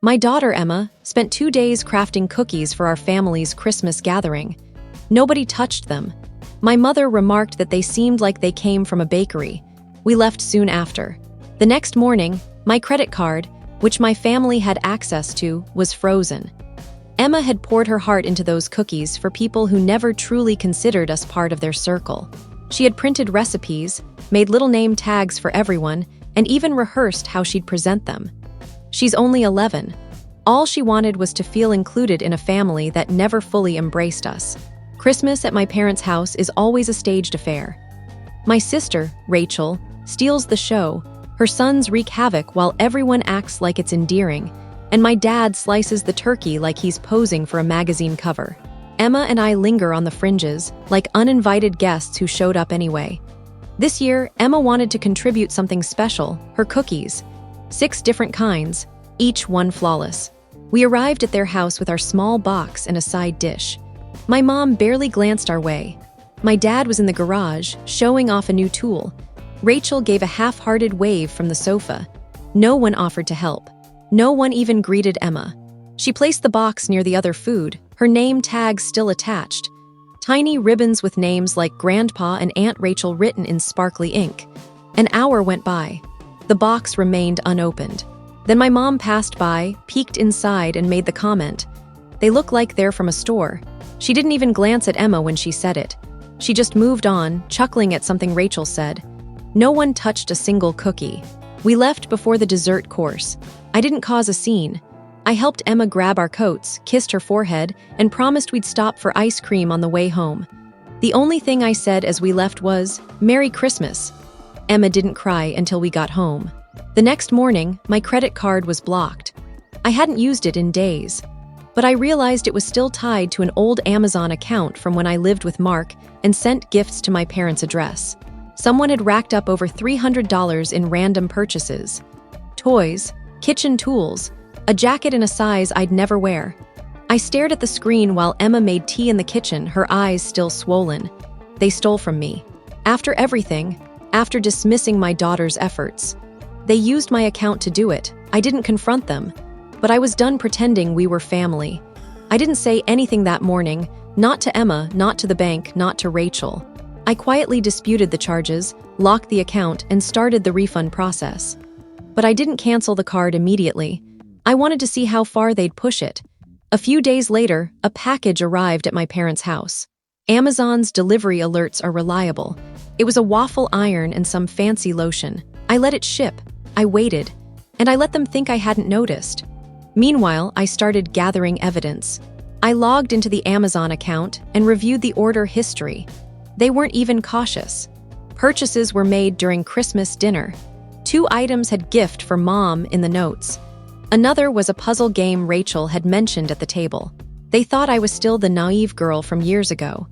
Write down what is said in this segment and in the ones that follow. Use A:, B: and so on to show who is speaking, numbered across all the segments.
A: My daughter, Emma, spent 2 days crafting cookies for our family's Christmas gathering. Nobody touched them. My mother remarked that they seemed like they came from a bakery. We left soon after. The next morning, my credit card, which my family had access to, was frozen. Emma had poured her heart into those cookies for people who never truly considered us part of their circle. She had printed recipes, made little name tags for everyone, and even rehearsed how she'd present them. She's only 11. All she wanted was to feel included in a family that never fully embraced us. Christmas at my parents' house is always a staged affair. My sister, Rachel, steals the show. Her sons wreak havoc while everyone acts like it's endearing, and my dad slices the turkey like he's posing for a magazine cover. Emma and I linger on the fringes, like uninvited guests who showed up anyway. This year, Emma wanted to contribute something special, her cookies. 6 different kinds, each one flawless. We arrived at their house with our small box and a side dish. My mom barely glanced our way. My dad was in the garage, showing off a new tool. Rachel gave a half-hearted wave from the sofa. No one offered to help. No one even greeted Emma. She placed the box near the other food, her name tag still attached. Tiny ribbons with names like Grandpa and Aunt Rachel written in sparkly ink. An hour went by. The box remained unopened. Then my mom passed by, peeked inside, and made the comment, "They look like they're from a store." She didn't even glance at Emma when she said it. She just moved on, chuckling at something Rachel said. No one touched a single cookie. We left before the dessert course. I didn't cause a scene. I helped Emma grab our coats, kissed her forehead, and promised we'd stop for ice cream on the way home. The only thing I said as we left was, "Merry Christmas." Emma didn't cry until we got home. The next morning, my credit card was blocked. I hadn't used it in days, but I realized it was still tied to an old Amazon account from when I lived with Mark and sent gifts to my parents' address. Someone had racked up over $300 in random purchases. Toys, kitchen tools, a jacket in a size I'd never wear. I stared at the screen while Emma made tea in the kitchen, her eyes still swollen. They stole from me. After everything, after dismissing my daughter's efforts, they used my account to do it. I didn't confront them, but I was done pretending we were family. I didn't say anything that morning, not to Emma, not to the bank, not to Rachel. I quietly disputed the charges, locked the account, and started the refund process. But I didn't cancel the card immediately. I wanted to see how far they'd push it. A few days later, a package arrived at my parents' house. Amazon's delivery alerts are reliable. It was a waffle iron and some fancy lotion. I let it ship. I waited, and I let them think I hadn't noticed. Meanwhile, I started gathering evidence. I logged into the Amazon account and reviewed the order history. They weren't even cautious. Purchases were made during Christmas dinner. 2 items had gift for mom in the notes. Another was a puzzle game Rachel had mentioned at the table. They thought I was still the naive girl from years ago,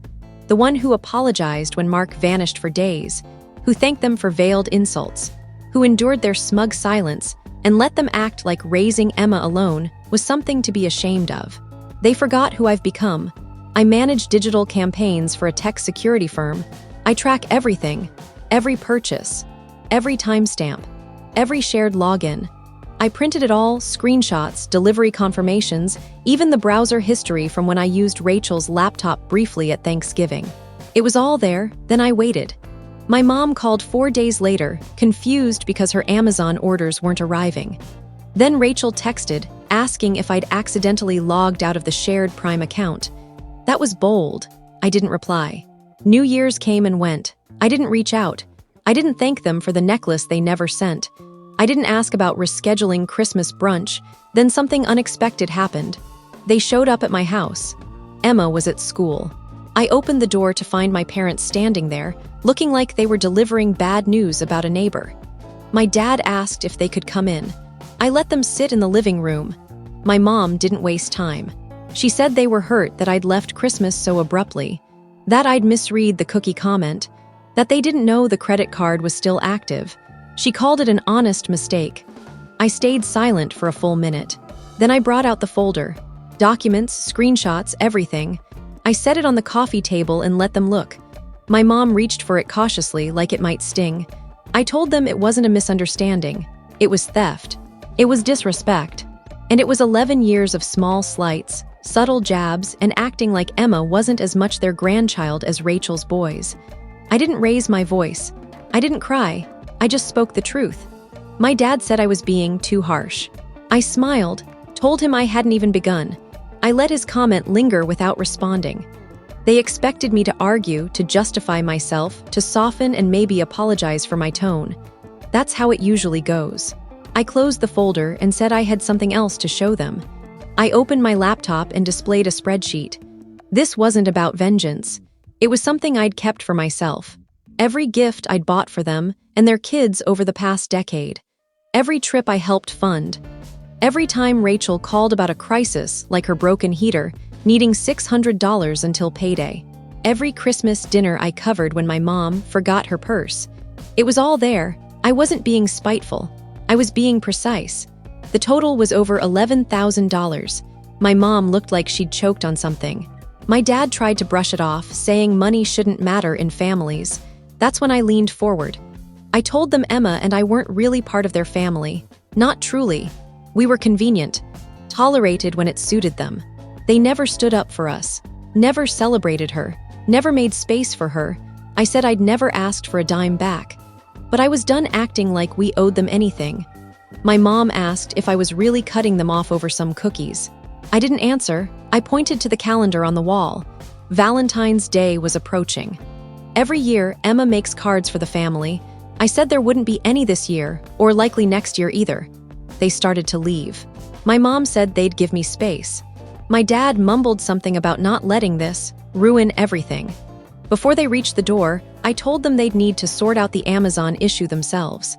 A: the one who apologized when Mark vanished for days, who thanked them for veiled insults, who endured their smug silence and let them act like raising Emma alone was something to be ashamed of. They forgot who I've become. I manage digital campaigns for a tech security firm. I track everything, every purchase, every timestamp, every shared login. I printed it all, screenshots, delivery confirmations, even the browser history from when I used Rachel's laptop briefly at Thanksgiving. It was all there, then I waited. My mom called 4 days later, confused because her Amazon orders weren't arriving. Then Rachel texted, asking if I'd accidentally logged out of the shared Prime account. That was bold. I didn't reply. New Year's came and went. I didn't reach out. I didn't thank them for the necklace they never sent. I didn't ask about rescheduling Christmas brunch. Then something unexpected happened. They showed up at my house. Emma was at school. I opened the door to find my parents standing there, looking like they were delivering bad news about a neighbor. My dad asked if they could come in. I let them sit in the living room. My mom didn't waste time. She said they were hurt that I'd left Christmas so abruptly, that I'd misread the cookie comment, that they didn't know the credit card was still active. She called it an honest mistake. I stayed silent for a full minute. Then I brought out the folder. Documents, screenshots, everything. I set it on the coffee table and let them look. My mom reached for it cautiously, like it might sting. I told them it wasn't a misunderstanding. It was theft. It was disrespect. And it was 11 years of small slights, subtle jabs, and acting like Emma wasn't as much their grandchild as Rachel's boys. I didn't raise my voice. I didn't cry. I just spoke the truth. My dad said I was being too harsh. I smiled, told him I hadn't even begun. I let his comment linger without responding. They expected me to argue, to justify myself, to soften and maybe apologize for my tone. That's how it usually goes. I closed the folder and said I had something else to show them. I opened my laptop and displayed a spreadsheet. This wasn't about vengeance. It was something I'd kept for myself. Every gift I'd bought for them and their kids over the past decade. Every trip I helped fund. Every time Rachel called about a crisis, like her broken heater, needing $600 until payday. Every Christmas dinner I covered when my mom forgot her purse. It was all there. I wasn't being spiteful. I was being precise. The total was over $11,000. My mom looked like she'd choked on something. My dad tried to brush it off, saying money shouldn't matter in families. That's when I leaned forward. I told them Emma and I weren't really part of their family. Not truly. We were convenient, tolerated when it suited them. They never stood up for us, never celebrated her, never made space for her. I said I'd never asked for a dime back. But I was done acting like we owed them anything. My mom asked if I was really cutting them off over some cookies. I didn't answer. I pointed to the calendar on the wall. Valentine's Day was approaching. Every year, Emma makes cards for the family. I said there wouldn't be any this year, or likely next year either. They started to leave. My mom said they'd give me space. My dad mumbled something about not letting this ruin everything. Before they reached the door, I told them they'd need to sort out the Amazon issue themselves.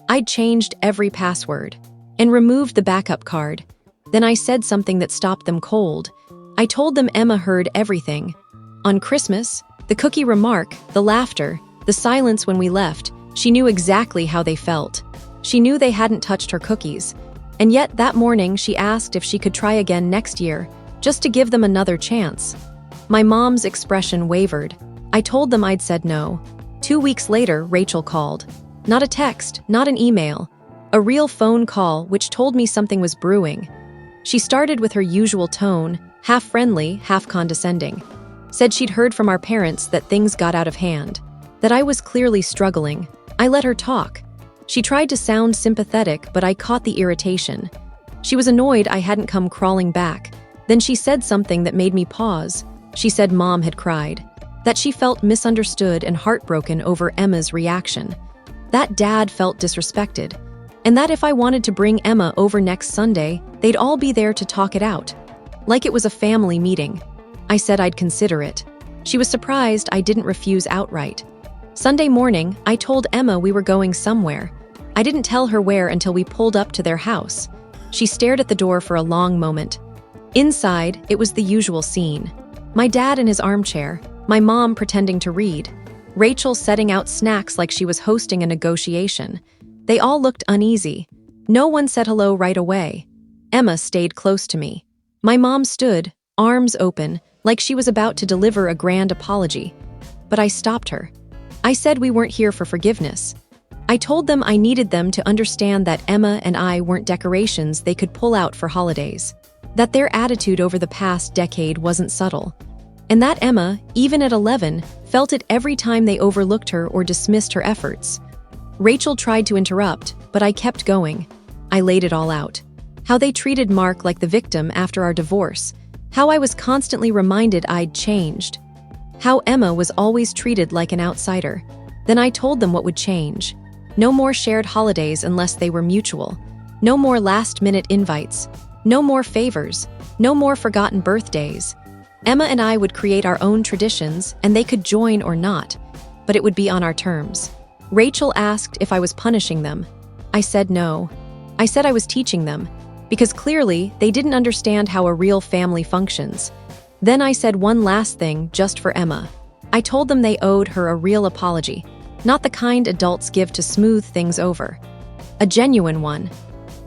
A: I'd changed every password and removed the backup card. Then I said something that stopped them cold. I told them Emma heard everything. On Christmas, the cookie remark, the laughter, the silence when we left, she knew exactly how they felt. She knew they hadn't touched her cookies. And yet that morning she asked if she could try again next year, just to give them another chance. My mom's expression wavered. I told them I'd said no. 2 weeks later, Rachel called. Not a text, not an email. A real phone call which told me something was brewing. She started with her usual tone, half friendly, half condescending. Said she'd heard from our parents that things got out of hand, that I was clearly struggling. I let her talk. She tried to sound sympathetic, but I caught the irritation. She was annoyed I hadn't come crawling back. Then she said something that made me pause. She said Mom had cried, that she felt misunderstood and heartbroken over Emma's reaction, that Dad felt disrespected, and that if I wanted to bring Emma over next Sunday, they'd all be there to talk it out, like it was a family meeting. I said I'd consider it. She was surprised I didn't refuse outright. Sunday morning, I told Emma we were going somewhere. I didn't tell her where until we pulled up to their house. She stared at the door for a long moment. Inside, it was the usual scene. My dad in his armchair, my mom pretending to read, Rachel setting out snacks like she was hosting a negotiation. They all looked uneasy. No one said hello right away. Emma stayed close to me. My mom stood, arms open, like she was about to deliver a grand apology. But I stopped her. I said we weren't here for forgiveness. I told them I needed them to understand that Emma and I weren't decorations they could pull out for holidays, that their attitude over the past decade wasn't subtle, and that Emma, even at 11, felt it every time they overlooked her or dismissed her efforts. Rachel tried to interrupt, but I kept going. I laid it all out. How they treated Mark like the victim after our divorce, how I was constantly reminded I'd changed, how Emma was always treated like an outsider. Then I told them what would change. No more shared holidays unless they were mutual. No more last-minute invites. No more favors. No more forgotten birthdays. Emma and I would create our own traditions, and they could join or not, but it would be on our terms. Rachel asked if I was punishing them. I said no. I said I was teaching them, because clearly they didn't understand how a real family functions. Then I said one last thing just for Emma. I told them they owed her a real apology, not the kind adults give to smooth things over. A genuine one.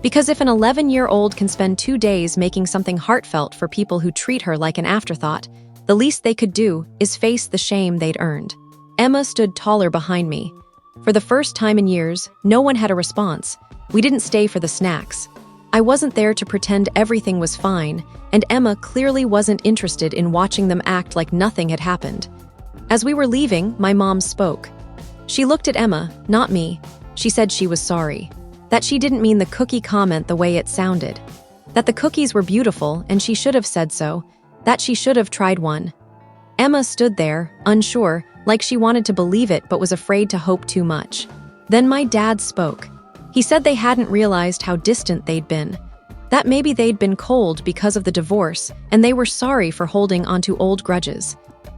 A: Because if an 11-year-old can spend 2 days making something heartfelt for people who treat her like an afterthought, the least they could do is face the shame they'd earned. Emma stood taller behind me. For the first time in years, no one had a response. We didn't stay for the snacks. I wasn't there to pretend everything was fine, and Emma clearly wasn't interested in watching them act like nothing had happened. As we were leaving, my mom spoke. She looked at Emma, not me. She said she was sorry. That she didn't mean the cookie comment the way it sounded. That the cookies were beautiful and she should have said so. That she should have tried one. Emma stood there, unsure, like she wanted to believe it but was afraid to hope too much. Then my dad spoke. He said they hadn't realized how distant they'd been. That maybe they'd been cold because of the divorce, and they were sorry for holding onto old grudges.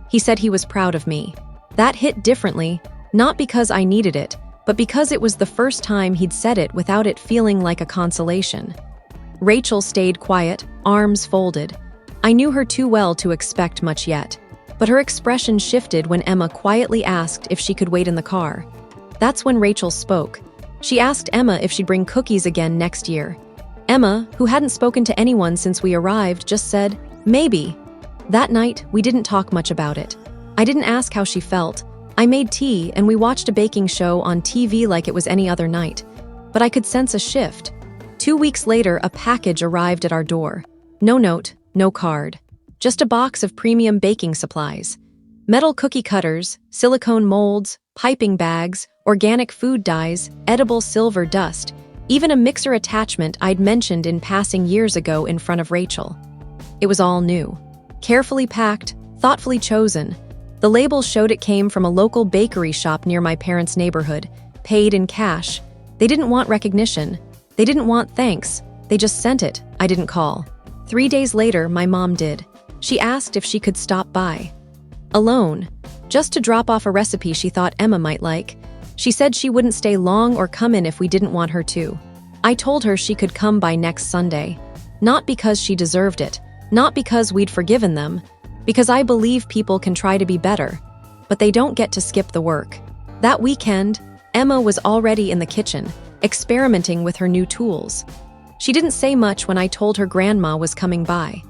A: He said he was proud of me. That hit differently, not because I needed it, but because it was the first time he'd said it without it feeling like a consolation. Rachel stayed quiet, arms folded. I knew her too well to expect much yet, but her expression shifted when Emma quietly asked if she could wait in the car. That's when Rachel spoke. She asked Emma if she'd bring cookies again next year. Emma, who hadn't spoken to anyone since we arrived, just said, "Maybe." That night, we didn't talk much about it. I didn't ask how she felt. I made tea and we watched a baking show on TV like it was any other night. But I could sense a shift. 2 weeks later, a package arrived at our door. No note, no card. Just a box of premium baking supplies. Metal cookie cutters, silicone molds, piping bags, organic food dyes, edible silver dust, even a mixer attachment I'd mentioned in passing years ago in front of Rachel. It was all new. Carefully packed, thoughtfully chosen. The label showed it came from a local bakery shop near my parents' neighborhood, paid in cash. They didn't want recognition. They didn't want thanks. They just sent it. I didn't call. 3 days later, my mom did. She asked if she could stop by. Alone. Just to drop off a recipe she thought Emma might like. She said she wouldn't stay long or come in if we didn't want her to. I told her she could come by next Sunday. Not because she deserved it. Not because we'd forgiven them. Because I believe people can try to be better. But they don't get to skip the work. That weekend, Emma was already in the kitchen, experimenting with her new tools. She didn't say much when I told her grandma was coming by.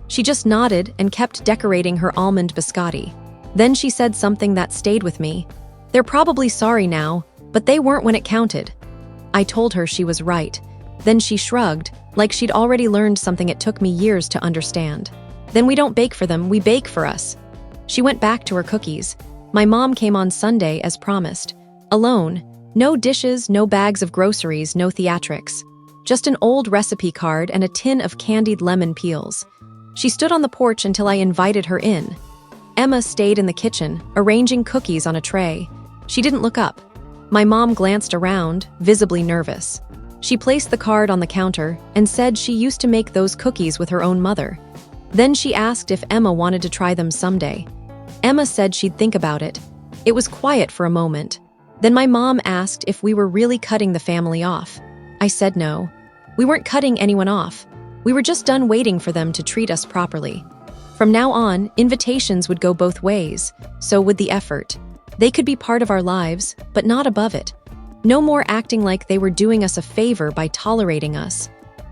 A: She just nodded and kept decorating her almond biscotti. Then she said something that stayed with me. "They're probably sorry now, but they weren't when it counted." I told her she was right. Then she shrugged, like she'd already learned something it took me years to understand. "Then we don't bake for them, we bake for us." She went back to her cookies. My mom came on Sunday as promised. Alone. No dishes, no bags of groceries, no theatrics. Just an old recipe card and a tin of candied lemon peels. She stood on the porch until I invited her in. Emma stayed in the kitchen, arranging cookies on a tray. She didn't look up. My mom glanced around, visibly nervous. She placed the card on the counter and said she used to make those cookies with her own mother. Then she asked if Emma wanted to try them someday. Emma said she'd think about it. It was quiet for a moment. Then my mom asked if we were really cutting the family off. I said no. We weren't cutting anyone off. We were just done waiting for them to treat us properly. From now on, invitations would go both ways, so would the effort. They could be part of our lives, but not above it. No more acting like they were doing us a favor by tolerating us.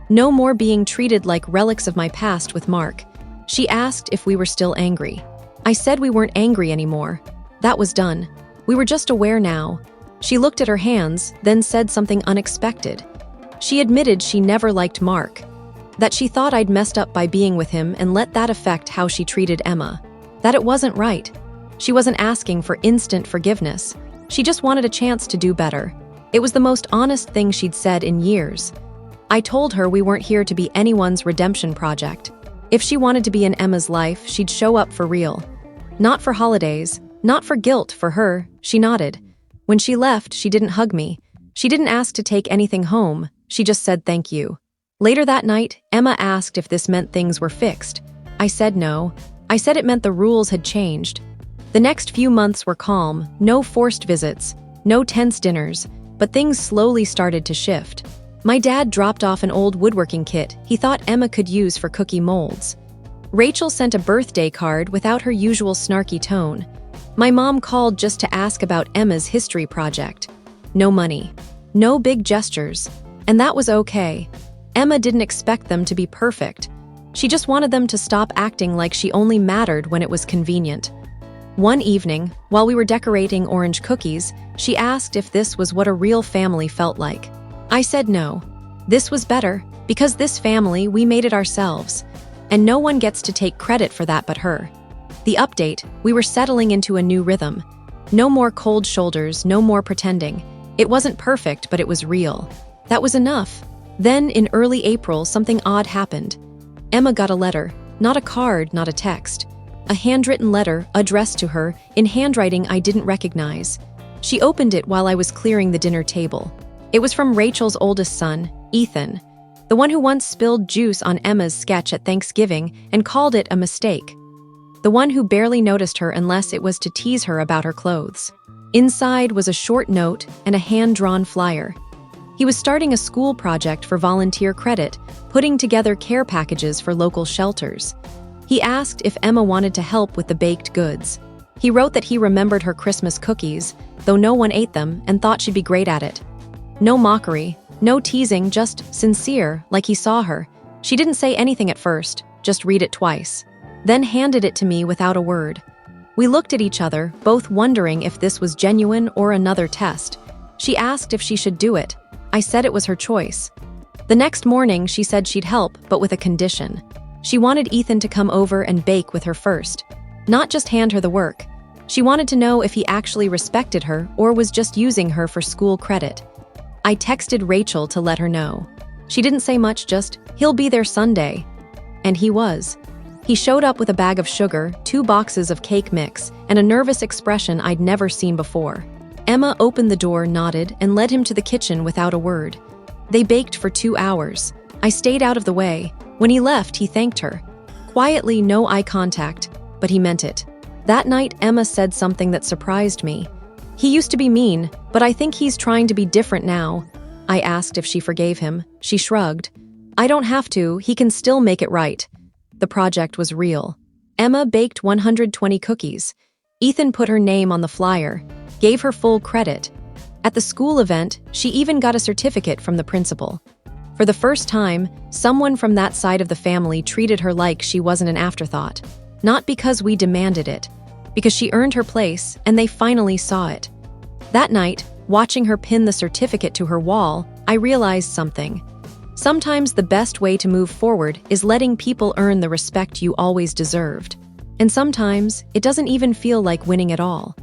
A: No more being treated like relics of my past with Mark. She asked if we were still angry. I said we weren't angry anymore. That was done. We were just aware now. She looked at her hands, then said something unexpected. She admitted she never liked Mark. That she thought I'd messed up by being with him and let that affect how she treated Emma. That it wasn't right. She wasn't asking for instant forgiveness. She just wanted a chance to do better. It was the most honest thing she'd said in years. I told her we weren't here to be anyone's redemption project. If she wanted to be in Emma's life, she'd show up for real. Not for holidays, not for guilt for her. She nodded. When she left, she didn't hug me. She didn't ask to take anything home. She just said thank you. Later that night, Emma asked if this meant things were fixed. I said no. I said it meant the rules had changed. The next few months were calm, no forced visits, no tense dinners, but things slowly started to shift. My dad dropped off an old woodworking kit he thought Emma could use for cookie molds. Rachel sent a birthday card without her usual snarky tone. My mom called just to ask about Emma's history project. No money. No big gestures. And that was okay. Emma didn't expect them to be perfect. She just wanted them to stop acting like she only mattered when it was convenient. One evening, while we were decorating orange cookies, she asked if this was what a real family felt like. I said no. This was better, Because this family, we made it ourselves. And no one gets to take credit for that but her. The update, we were settling into a new rhythm. No more cold shoulders, no more pretending. It wasn't perfect, but it was real. That was enough. Then, in early April, something odd happened. Emma got a letter, not a card, not a text. A handwritten letter addressed to her in handwriting I didn't recognize. She opened it while I was clearing the dinner table. It was from Rachel's oldest son, Ethan, the one who once spilled juice on Emma's sketch at Thanksgiving and called it a mistake. The one who barely noticed her unless it was to tease her about her clothes. Inside was a short note and a hand-drawn flyer. He was starting a school project for volunteer credit, putting together care packages for local shelters. He asked if Emma wanted to help with the baked goods. He wrote that he remembered her Christmas cookies, though no one ate them, and thought she'd be great at it. No mockery, no teasing, just sincere, like he saw her. She didn't say anything at first, just read it twice. Then handed it to me without a word. We looked at each other, both wondering if this was genuine or another test. She asked if she should do it. I said it was her choice. The next morning, she said she'd help, but with a condition. She wanted Ethan to come over and bake with her first, not just hand her the work. She wanted to know if he actually respected her or was just using her for school credit. I texted Rachel to let her know. She didn't say much, just, "He'll be there Sunday." And he was. He showed up with a bag of sugar, 2 boxes of cake mix, and a nervous expression I'd never seen before. Emma opened the door, nodded, and led him to the kitchen without a word. They baked for 2 hours. I stayed out of the way. When he left, he thanked her. Quietly, no eye contact, but he meant it. That night, Emma said something that surprised me. "He used to be mean, but I think he's trying to be different now." I asked if she forgave him. She shrugged. "I don't have to, he can still make it right." The project was real. Emma baked 120 cookies. Ethan put her name on the flyer, gave her full credit. At the school event, she even got a certificate from the principal. For the first time, someone from that side of the family treated her like she wasn't an afterthought. Not because we demanded it, because she earned her place and they finally saw it. That night, watching her pin the certificate to her wall, I realized something. Sometimes the best way to move forward is letting people earn the respect you always deserved. And sometimes, it doesn't even feel like winning at all.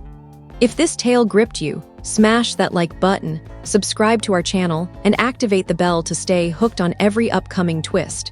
A: If this tale gripped you, smash that like button, subscribe to our channel, and activate the bell to stay hooked on every upcoming twist.